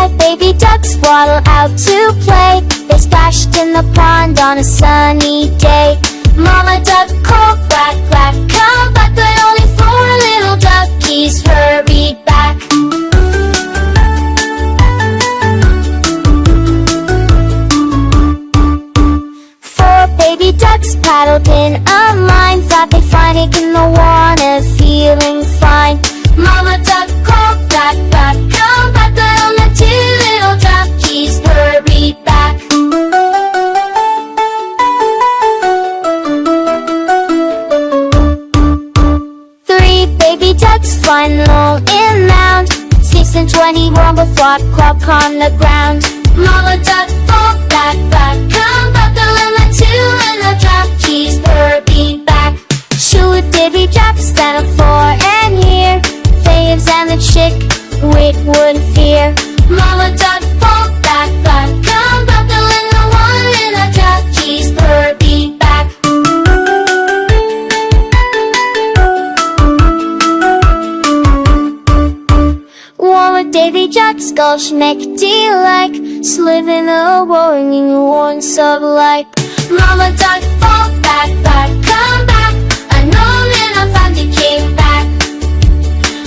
5 baby ducks waddle out to play. They splashed in the pond on a sunny day. Mama duck called quack quack, come back, but only 4 little duckies hurried back. Baby ducks paddled in a line, thought they'd find it in the water, feeling fine. Mama duck called quack quack, come back, but only 2 little duckies hurried back. Three baby ducks flying low inland, 6 and 20 rumble flop clop on the ground. Mama duck called quack quack, come back, but only 2 little duckies hurried back. Shoo dibby drop, stand up for and hear, Faves and the chick with would fear. Mama duck called quack quack, come back, but only 1 little duckies hurried back. One Davy Jack's Gulch neck like sliving a warning once of light. Mama duck fall back, come back. I know little family came back.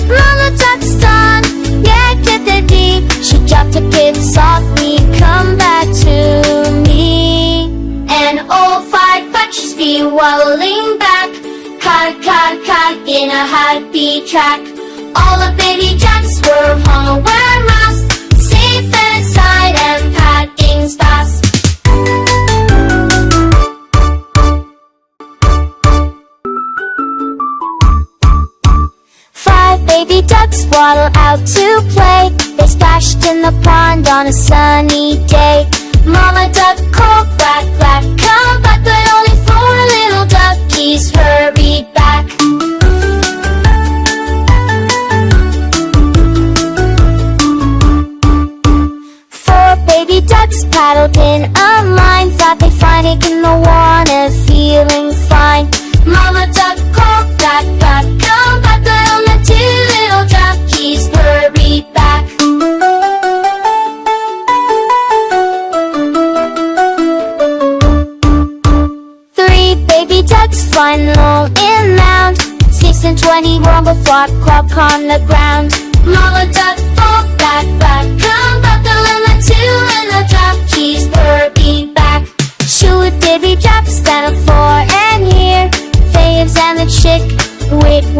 Mama duck's done, yeah, get the deep. She dropped a bit softly, come back to me. And all 5 bunches be waddling back, caught in a happy track. All the baby ducks were home where lost, safe and inside and packing's fast. Baby ducks waddle out to play. They splashed in the pond on a sunny day. Mama duck called quack quack, come back, but only 4 little duckies hurried back. Baby ducks paddled in a line, thought they'd find it in the water, feeling fine. Mama duck called quack quack, come back, but only 2 little duckies hurried back. Three baby ducks flying low inland, 6 and 20 rumble flop clop on the ground. Mama duck called quack quack, come back, but only 2 little duckies hurried back. Shoo dibby drop, stand up for and hear, Faves and the chick with